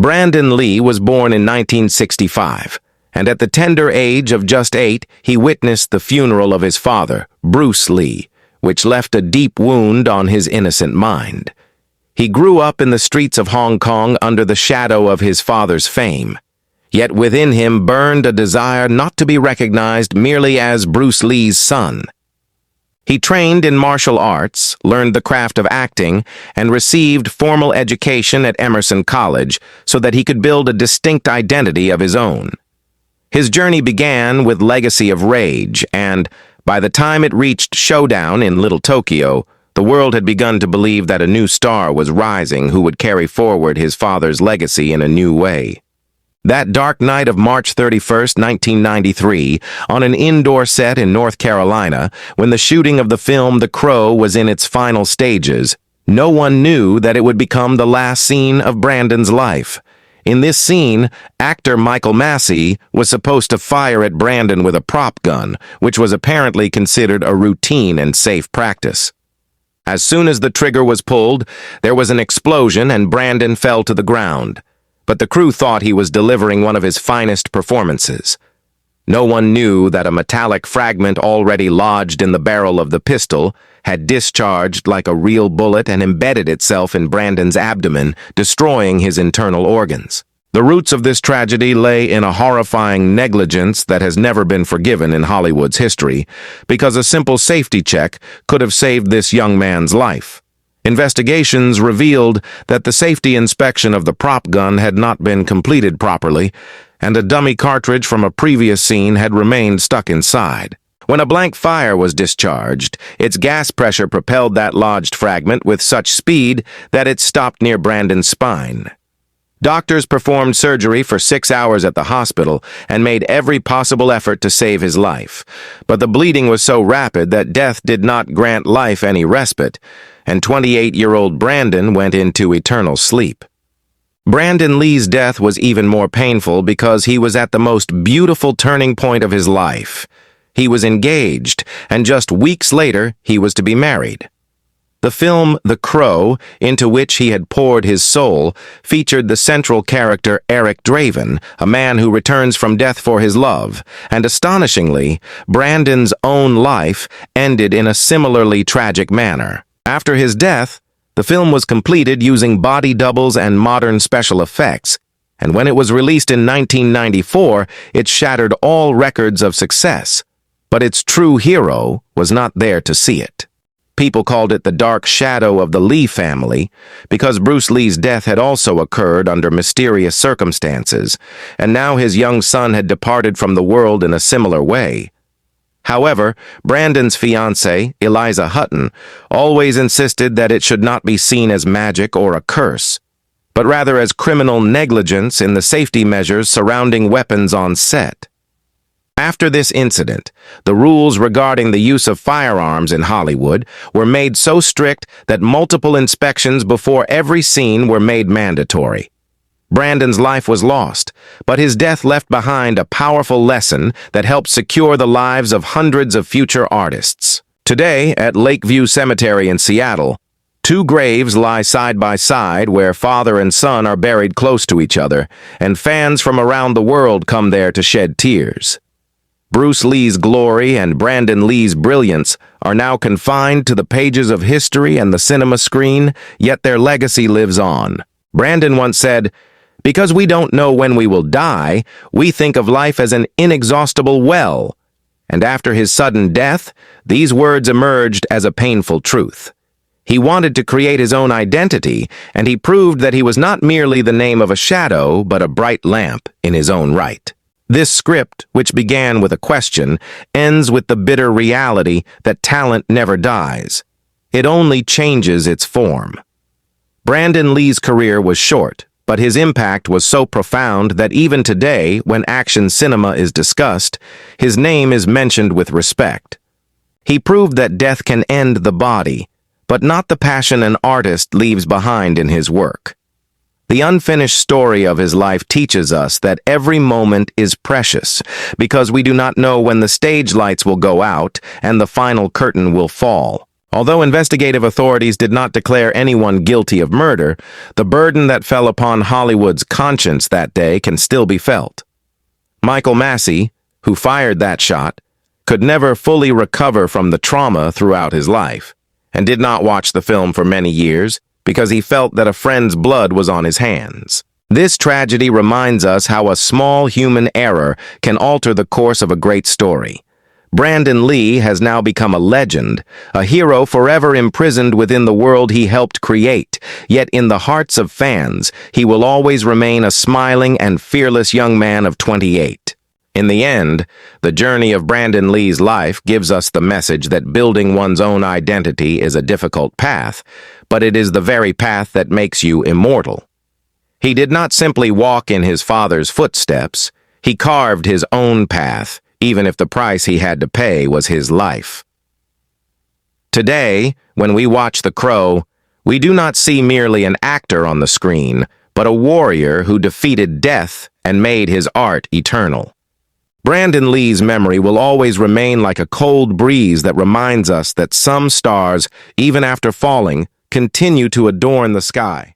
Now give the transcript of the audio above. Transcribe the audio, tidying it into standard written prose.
Brandon Lee was born in 1965, and at the tender age of just 8, he witnessed the funeral of his father, Bruce Lee, which left a deep wound on his innocent mind. He grew up in the streets of Hong Kong under the shadow of his father's fame, yet within him burned a desire not to be recognized merely as Bruce Lee's son. He trained in martial arts, learned the craft of acting, and received formal education at Emerson College so that he could build a distinct identity of his own. His journey began with Legacy of Rage, and by the time it reached Showdown in Little Tokyo, the world had begun to believe that a new star was rising who would carry forward his father's legacy in a new way. That dark night of March 31st, 1993, on an indoor set in North Carolina, when the shooting of the film The Crow was in its final stages, no one knew that it would become the last scene of Brandon's life. In this scene, actor Michael Massey was supposed to fire at Brandon with a prop gun, which was apparently considered a routine and safe practice. As soon as the trigger was pulled, there was an explosion and Brandon fell to the ground. But the crew thought he was delivering one of his finest performances. No one knew that a metallic fragment already lodged in the barrel of the pistol had discharged like a real bullet and embedded itself in Brandon's abdomen, destroying his internal organs. The roots of this tragedy lay in a horrifying negligence that has never been forgiven in Hollywood's history, because a simple safety check could have saved this young man's life. Investigations revealed that the safety inspection of the prop gun had not been completed properly, and a dummy cartridge from a previous scene had remained stuck inside. When a blank fire was discharged, its gas pressure propelled that lodged fragment with such speed that it stopped near Brandon's spine. Doctors performed surgery for 6 hours at the hospital and made every possible effort to save his life, but the bleeding was so rapid that death did not grant life any respite, and 28-year-old Brandon went into eternal sleep. Brandon Lee's death was even more painful because he was at the most beautiful turning point of his life. He was engaged, and just weeks later, he was to be married. The film The Crow, into which he had poured his soul, featured the central character Eric Draven, a man who returns from death for his love, and astonishingly, Brandon's own life ended in a similarly tragic manner. After his death, the film was completed using body doubles and modern special effects, and when it was released in 1994, it shattered all records of success. But its true hero was not there to see it. People called it the dark shadow of the Lee family because Bruce Lee's death had also occurred under mysterious circumstances, and now his young son had departed from the world in a similar way. However, Brandon's fiancée, Eliza Hutton, always insisted that it should not be seen as magic or a curse, but rather as criminal negligence in the safety measures surrounding weapons on set. After this incident, the rules regarding the use of firearms in Hollywood were made so strict that multiple inspections before every scene were made mandatory. Brandon's life was lost, but his death left behind a powerful lesson that helped secure the lives of hundreds of future artists. Today, at Lakeview Cemetery in Seattle, 2 graves lie side by side where father and son are buried close to each other, and fans from around the world come there to shed tears. Bruce Lee's glory and Brandon Lee's brilliance are now confined to the pages of history and the cinema screen, yet their legacy lives on. Brandon once said, "Because we don't know when we will die, we think of life as an inexhaustible well." And after his sudden death, these words emerged as a painful truth. He wanted to create his own identity, and he proved that he was not merely the name of a shadow, but a bright lamp in his own right. This script, which began with a question, ends with the bitter reality that talent never dies. It only changes its form. Brandon Lee's career was short, but his impact was so profound that even today, when action cinema is discussed, his name is mentioned with respect. He proved that death can end the body, but not the passion an artist leaves behind in his work. The unfinished story of his life teaches us that every moment is precious because we do not know when the stage lights will go out and the final curtain will fall. Although investigative authorities did not declare anyone guilty of murder, the burden that fell upon Hollywood's conscience that day can still be felt. Michael Massey, who fired that shot, could never fully recover from the trauma throughout his life, and did not watch the film for many years because he felt that a friend's blood was on his hands. This tragedy reminds us how a small human error can alter the course of a great story. Brandon Lee has now become a legend, a hero forever imprisoned within the world he helped create, yet in the hearts of fans, he will always remain a smiling and fearless young man of 28. In the end, the journey of Brandon Lee's life gives us the message that building one's own identity is a difficult path, but it is the very path that makes you immortal. He did not simply walk in his father's footsteps, he carved his own path, even if the price he had to pay was his life. Today, when we watch The Crow, we do not see merely an actor on the screen, but a warrior who defeated death and made his art eternal. Brandon Lee's memory will always remain like a cold breeze that reminds us that some stars, even after falling, continue to adorn the sky.